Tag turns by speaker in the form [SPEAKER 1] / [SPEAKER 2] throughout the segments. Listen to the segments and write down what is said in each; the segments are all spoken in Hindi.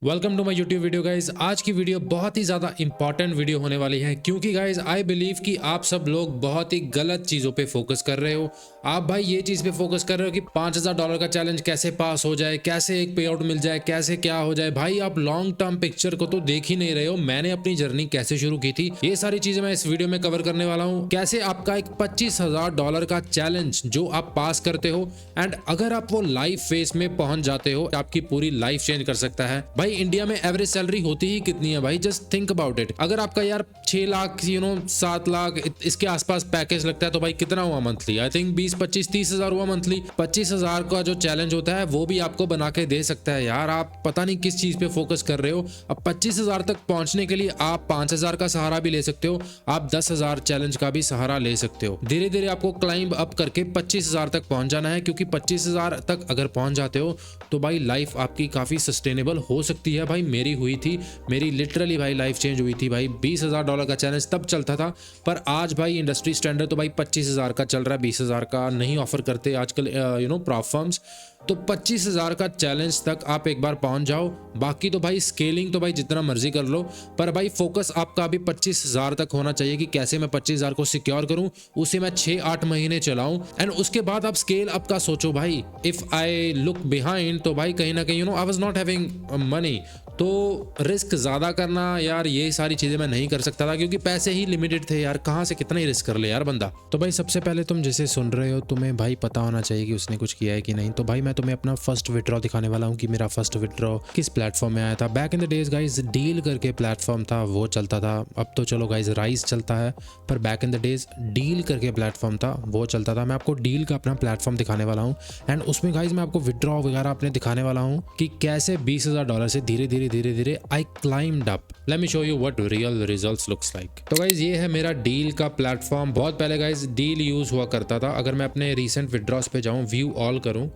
[SPEAKER 1] Welcome to my YouTube video guys. आज की वीडियो बहुत ही ज़्यादा इंपॉर्टेंट वीडियो होने वाली है क्योंकि गाइज आई बिलीव कि आप सब लोग बहुत ही गलत चीज़ों पे फोकस कर रहे हो। आप भाई ये चीज़ पे फोकस कर रहे हो कि $5000 का चैलेंज कैसे पास हो जाए, कैसे एक पे आउट मिल जाए, कैसे क्या हो जाए। भाई आप लॉन्ग टर्म पिक्चर को तो देख ही नहीं रहे हो। मैंने अपनी जर्नी कैसे शुरू की थी, ये सारी चीज़ें मैं इस वीडियो में कवर करने वाला हूँ। कैसे आपका एक $25000 का चैलेंज जो आप पास करते हो एंड अगर आप वो लाइफ फेस में पहुंच जाते हो आपकी पूरी लाइफ चेंज कर सकता है। भाई इंडिया में एवरेज सैलरी होती ही कितनी है भाई, जस्ट थिंक अबाउट इट। अगर आपका यार 6 लाख 7 लाख इसके आसपास पैकेज लगता है तो भाई कितना हुआ मंथली? आई थिंक 20-25-30 हजार हुआ मंथली। 25,000 का जो चैलेंज होता है वो भी आपको बना के दे सकता है। यार आप पता नहीं किस चीज पे फोकस कर रहे हो। अब 25,000 तक पहुंचने के लिए आप 5,000 का सहारा भी ले सकते हो, आप 10,000 चैलेंज का भी सहारा ले सकते हो। धीरे धीरे आपको क्लाइंब अप करके 25,000 तक पहुंच जाना है क्योंकि 25,000 तक अगर पहुंच जाते हो तो भाई लाइफ आपकी काफी सस्टेनेबल हो सकती है। भाई मेरी हुई थी, मेरी लिटरली भाई लाइफ चेंज हुई थी। भाई $20,000 का चैलेंज तब चलता था, पर आज भाई इंडस्ट्री स्टैंडर्ड तो भाई 25,000 का चल रहा है। 20,000 का नहीं ऑफर करते आजकल प्रॉप फर्म्स। तो 25,000 का चैलेंज तक आप एक बार पहुंच जाओ। बाकी तो भाई स्केलिंग तो भाई जितना मर्जी कर लो, पर भाई फोकस आपका अभी 25,000 तक होना चाहिए कि कैसे मैं 25,000 को सिक्योर करूं, उसे मैं 6-8 महीने चलाऊं एंड उसके बाद आप स्केल अप का सोचो। भाई इफ आई लुक बिहाइंड तो भाई कहीं ना कहीं I was not having money, तो रिस्क ज्यादा करना यार ये सारी चीजें मैं नहीं कर सकता था क्योंकि पैसे ही लिमिटेड थे। यार कहाँ से कितना ही रिस्क कर ले यार बंदा। तो भाई सबसे पहले तुम जिसे सुन रहे हो तुम्हें भाई पता होना चाहिए कि उसने कुछ किया है कि नहीं। तो भाई मैं तुम्हें अपना फर्स्ट विड्रॉ दिखाने वाला हूँ कि मेरा फर्स्ट विड्रॉ किस प्लेटफॉर्म में आया था। Back in the days guys deal करके प्लेटफॉर्म था, वो चलता था। अब तो चलो गाइज राइज चलता है, पर back in the days deal करके प्लेटफॉर्म था, वो चलता था। मैं आपको डील का अपना प्लेटफॉर्म दिखाने वाला हूँ एंड उसमें गाइज मैं आपको विड्रॉ वगैरह अपने दिखाने वाला हूँ कि कैसे $20,000 से धीरे धीरे आई climbed up. Let me show you what real results looks like. तो गाइज ये है मेरा डील का प्लेटफॉर्म। बहुत पहले गाइज डील यूज हुआ करता था। अगर मैं अपने रीसेंट विड्रॉस पे जाऊँ, व्यू ऑल करूँ,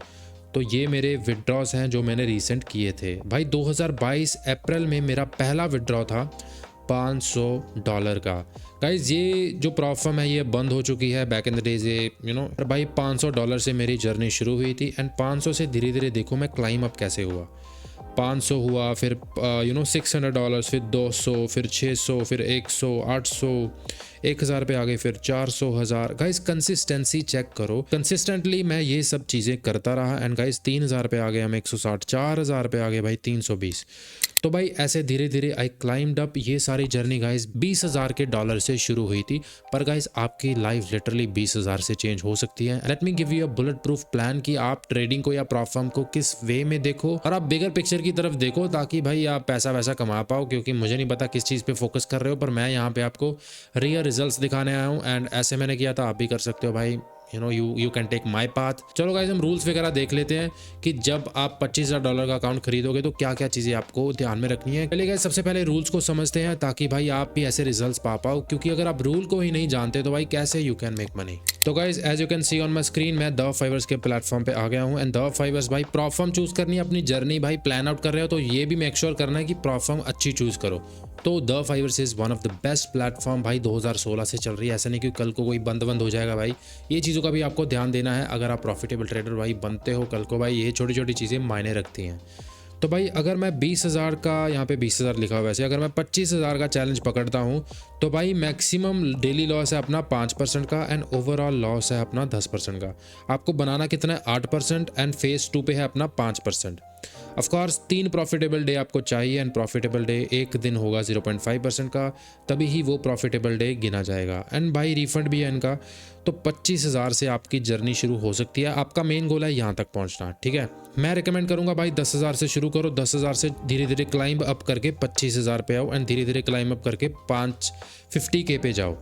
[SPEAKER 1] तो ये मेरे विड्रॉस हैं जो मैंने रीसेंट किए थे। भाई 2022 अप्रैल में मेरा पहला विड्रॉ था $500 का। गाइज ये जो प्रॉप फर्म है ये बंद हो चुकी है। बैक इन द डेज ये भाई $500 से मेरी जर्नी शुरू हुई थी एंड 500 से धीरे धीरे देखो मैं क्लाइम अप कैसे हुआ। 500 हुआ, फिर $600, फिर 200, फिर 600, फिर 100, 800, 1,000 पे आ गए, फिर 400, 1000। गाइस कंसिस्टेंसी चेक करो, कंसिस्टेंटली मैं ये सब चीज़ें करता रहा एंड गाइस 3,000 पे आ गए हम, 160, 4,000 पे आ गए भाई 320। तो भाई ऐसे धीरे धीरे आई क्लाइम्ड अप। ये सारी जर्नी गाइस $20,000 से शुरू हुई थी, पर गाइस आपकी लाइफ लिटरली 20,000 से चेंज हो सकती है। Let me give you a bullet proof plan कि आप ट्रेडिंग को या प्रॉप फर्म को किस वे में देखो और आप बिगर पिक्चर की तरफ देखो ताकि भाई आप पैसा वैसा कमा पाओ। क्योंकि मुझे नहीं पता किस चीज़ पे फोकस कर रहे हो, पर मैं यहाँ पे आपको रियल रिजल्ट्स दिखाने आया हूँ एंड ऐसे मैंने किया था, आप भी कर सकते हो भाई। You can take my path. चलो गाइस हम रूल्स वगैरह देख लेते हैं कि जब आप $25,000 का अकाउंट खरीदोगे तो क्या क्या चीज़ें आपको ध्यान में रखनी है। चलिए गाइस सबसे पहले रूल्स को समझते हैं ताकि भाई आप भी ऐसे रिजल्ट्स पा पाओ, क्योंकि अगर आप रूल को ही नहीं जानते तो भाई कैसे यू कैन मेक मनी। तो guys as you can see on my screen मैं द फाइवर्स के प्लेटफॉर्म पे आ गया हूँ एंड द फाइवर्स भाई प्रॉप फर्म चूज करनी है। अपनी जर्नी भाई प्लान आउट कर रहे हो तो ये भी मेक श्योर करना है कि प्रॉप फर्म अच्छी चूज करो। तो the Fiverr is one of the best platform. भाई 2016 से चल रही है, ऐसा नहीं कि कल को कोई बंद हो जाएगा। भाई ये चीज़ों का भी आपको ध्यान देना है अगर आप प्रॉफिटेबल ट्रेडर भाई बनते हो कल को। भाई ये छोटी छोटी चीज़ें मायने रखती हैं। तो भाई अगर मैं 20,000 का, यहाँ पे 20,000 लिखा हुआ वैसे, अगर मैं 25,000 का चैलेंज पकड़ता हूँ तो भाई मैक्सिमम डेली लॉस है अपना 5% का एंड ओवरऑल लॉस है अपना 10% का। आपको बनाना कितना है 8% एंड फेज 2 पे है अपना 5%। ऑफकोर्स 3 प्रॉफिटेबल डे आपको चाहिए एंड प्रॉफिटेबल डे एक दिन होगा 0.5% का, तभी ही वो प्रॉफिटेबल डे गिना जाएगा एंड भाई रिफंड भी है इनका। तो 25,000 से आपकी जर्नी शुरू हो सकती है। आपका मेन गोल है यहाँ तक पहुँचना, ठीक है। मैं रिकमेंड करूँगा भाई 10,000 से शुरू करो। 10,000 से धीरे धीरे क्लाइंब अप करके 25,000 पे आओ एंड धीरे धीरे क्लाइंब अप करके 50K पे जाओ।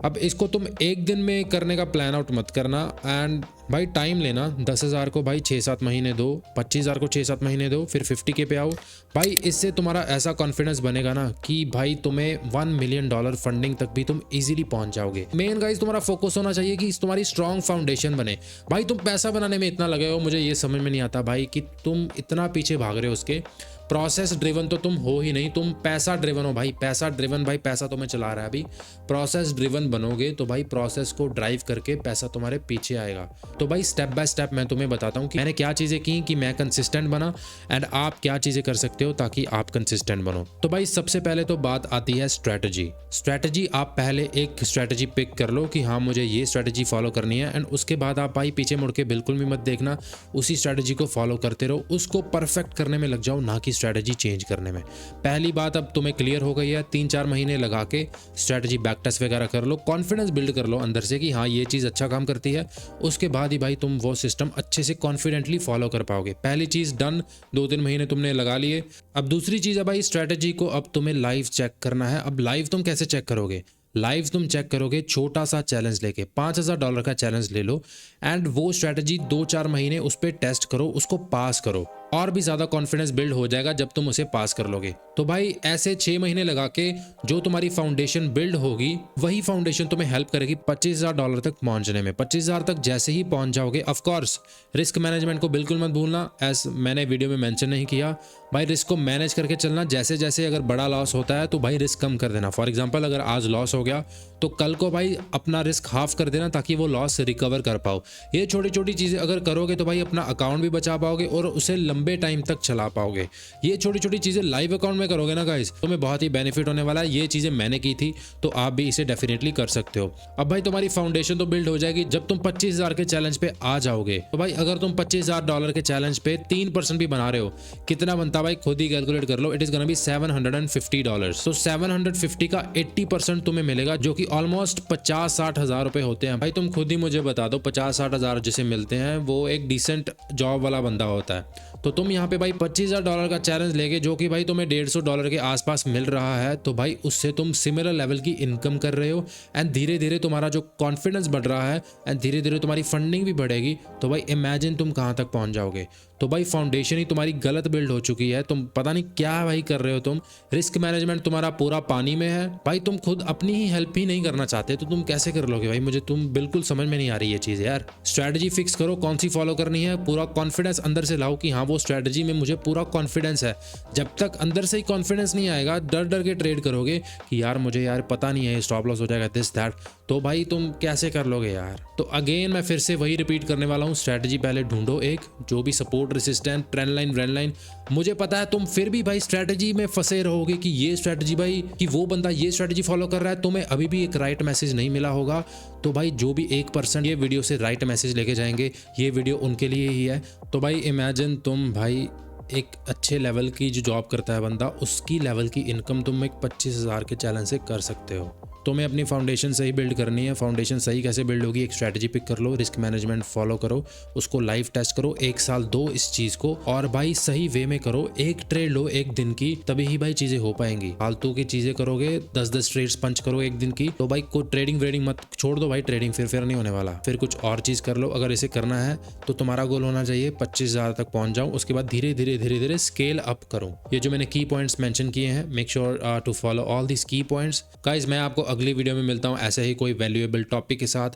[SPEAKER 1] अब इसको तुम एक दिन में करने का प्लान आउट मत करना एंड भाई टाइम लेना। 10,000 को भाई 6-7 महीने दो, 25,000 को 6-7 महीने दो, फिर 50K पे आओ। भाई इससे तुम्हारा ऐसा कॉन्फिडेंस बनेगा ना कि भाई तुम्हें $1 मिलियन फंडिंग तक भी तुम इजीली पहुंच जाओगे। मेन गाइस तुम्हारा फोकस होना चाहिए कि तुम्हारी स्ट्रॉन्ग फाउंडेशन बने। भाई तुम पैसा बनाने में इतना लगे हो, मुझे ये समझ में नहीं आता भाई कि तुम इतना पीछे भाग रहे हो उसके। प्रोसेस ड्रिवन तो तुम हो ही नहीं, तुम पैसा ड्रिवन हो भाई। पैसा ड्रिवन भाई, पैसा तुम्हें चला रहा है। अभी प्रोसेस ड्रिवन बनोगे तो भाई प्रोसेस को ड्राइव करके पैसा तुम्हारे पीछे आएगा। तो भाई स्टेप बाय स्टेप मैं तुम्हें बताता हूँ कि मैंने क्या चीज़ें की कि मैं कंसिस्टेंट बना, एंड आप क्या चीज़ें कर सकते हो ताकि आप कंसिस्टेंट बनो। तो भाई सबसे पहले तो बात आती है स्ट्रैटेजी। आप पहले एक स्ट्रैटेजी पिक कर लो कि हाँ मुझे ये स्ट्रैटेजी फॉलो करनी है, एंड उसके बाद आप भाई पीछे मुड़ के बिल्कुल भी मत देखना, उसी स्ट्रैटेजी को फॉलो करते रहो, उसको परफेक्ट करने में लग जाओ, ना कि स्ट्रैटेजी चेंज करने में। पहली बात अब तुम्हें क्लियर हो गई है, 3-4 महीने लगा के स्ट्रैटेजी बैक टेस्ट वगैरह कर लो, कॉन्फिडेंस बिल्ड कर लो अंदर से कि हाँ ये चीज़ अच्छा काम करती है। उसके बाद ही भाई तुम वो सिस्टम अच्छे से कॉन्फिडेंटली फॉलो कर पाओगे। पहली चीज़ डन, 2-3 महीने तुमने लगा लिए। अब दूसरी चीज़ है भाई स्ट्रैटेजी को अब तुम्हें लाइव चेक करना है। अब लाइव तुम कैसे चेक करोगे? लाइव तुम चेक करोगे छोटा सा चैलेंज लेके, $5000 का चैलेंज ले लो, एंड वो स्ट्रैटेजी 2-4 महीने उस पर टेस्ट करो, उसको पास करो। और भी ज़्यादा कॉन्फिडेंस बिल्ड हो जाएगा जब तुम उसे पास कर लोगे। तो भाई ऐसे 6 महीने लगा के जो तुम्हारी फाउंडेशन बिल्ड होगी, वही फाउंडेशन तुम्हें हेल्प करेगी $25000 तक पहुंचने में। 25000 तक जैसे ही पहुंच जाओगे, ऑफ कोर्स रिस्क मैनेजमेंट को बिल्कुल मत भूलना, एज मैंने वीडियो में मेंशन नहीं किया। भाई रिस्क को मैनेज करके चलना, जैसे जैसे अगर बड़ा लॉस होता है तो भाई रिस्क कम कर देना। फॉर एग्जांपल अगर आज लॉस हो गया तो कल को भाई अपना रिस्क हाफ कर देना ताकि वो लॉस रिकवर कर पाओ। ये छोटी छोटी चीज़ें अगर करोगे तो भाई अपना अकाउंट भी बचा पाओगे और उसे लंबे टाइम तक चला पाओगे। ये छोटी छोटी चीज़ें लाइव अकाउंट में करोगे ना गाइस, तुम्हें बहुत ही बेनिफिट होने वाला है। ये चीज़ें मैंने की थी तो आप भी इसे डेफिनेटली कर सकते हो। अब भाई तुम्हारी फाउंडेशन तो बिल्ड हो जाएगी जब तुम 25000 के चैलेंज पे आ जाओगे। तो भाई अगर तुम $25000 के चैलेंज पे 3% भी बना रहे हो, कितना बनता भाई खुद ही कैलकुलेट कर लो। It is gonna be $750। तो 750 का 80% तुम्हें मिलेगा, जो कि ऑलमोस्ट 50-60 हज़ार रुपए होते हैं। भाई तुम खुद ही मुझे बता दो, 50-60 हज़ार जिसे मिलते हैं वो एक डिसेंट जॉब वाला बंदा होता है। तो तुम यहाँ पे भाई $25000 का चैलेंज लेके, जो कि भाई तुम्हें $150 के आसपास मिल रहा है, तो भाई उससे तुम सिमिलर लेवल की इनकम कर रहे हो, एंड धीरे धीरे तुम्हारा जो कॉन्फिडेंस बढ़ रहा है एंड धीरे धीरे तुम्हारी फंडिंग भी बढ़ेगी। तो भाई इमेजिन तुम कहाँ तक पहुँच जाओगे। तो भाई फाउंडेशन ही तुम्हारी गलत बिल्ड हो चुकी है, तुम पता नहीं क्या भाई कर रहे हो। तुम रिस्क मैनेजमेंट तुम्हारा पूरा पानी में है भाई, तुम खुद अपनी ही हेल्प ही नहीं करना चाहते तो तुम कैसे कर लोगे भाई? मुझे तुम बिल्कुल समझ में नहीं आ रही ये चीज़ यार। स्ट्रैटेजी फिक्स करो कौन सी फॉलो करनी है, पूरा कॉन्फिडेंस अंदर से लाओ कि हाँ वो स्ट्रैटेजी में मुझे पूरा कॉन्फिडेंस है। जब तक अंदर से ही कॉन्फिडेंस नहीं आएगा, डर डर के ट्रेड करोगे कि यार मुझे यार पता नहीं है स्टॉप लॉस हो जाएगा दिस दैट, तो भाई तुम कैसे कर लोगे यार? तो अगेन मैं फिर से वही रिपीट करने वाला हूँ, स्ट्रैटेजी पहले ढूंढो एक जो भी सपोर्ट रेसिस्टेंट ट्रेंड लाइन। मुझे पता है तुम फिर भी भाई स्ट्रैटेजी में फंसे रहोगे कि ये स्ट्रैटेजी भाई कि वो बंदा ये स्ट्रैटेजी फॉलो कर रहा है, तुम्हें अभी भी एक राइट मैसेज नहीं मिला होगा। तो भाई जो भी 1% ये वीडियो से राइट मैसेज लेके जाएंगे, ये वीडियो उनके लिए ही है। तो भाई इमेजिन तुम भाई एक अच्छे लेवल की जो जॉब करता है बंदा, उसकी लेवल की इनकम तुम एक 25000 के चैलेंज से कर सकते हो। तुम्हें अपनी फाउंडेशन सही बिल्ड करनी है। फाउंडेशन सही कैसे बिल्ड होगी? एक स्ट्रैटेजी पिक कर लो, रिस्क मैनेजमेंट फॉलो करो, उसको लाइव टेस्ट करो, 1 साल दो इस चीज़ को, और भाई सही वे में करो। एक ट्रेड लो एक दिन की, तभी ही भाई चीज़ें हो पाएंगी। फालतू की चीज़ें करोगे, 10-10 ट्रेड्स पंच करो एक दिन की, तो भाई कोई ट्रेडिंग व्रेडिंग मत छोड़ दो भाई, ट्रेडिंग फिर नहीं होने वाला। फिर कुछ और चीज़ कर लो। अगर इसे करना है तो तुम्हारा गोल होना चाहिए 25000 तक पहुंच जाओ, उसके बाद धीरे धीरे स्केल अप करो। ये जो मैंने की पॉइंट्स मेंशन किए हैं, make sure to follow all this key points guys. मैं आपको अगली वीडियो में मिलता हूँ ऐसे ही कोई वैल्यूएबल टॉपिक के साथ।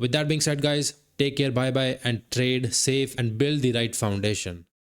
[SPEAKER 1] With that being said guys, take care, bye bye and trade safe and build the right foundation.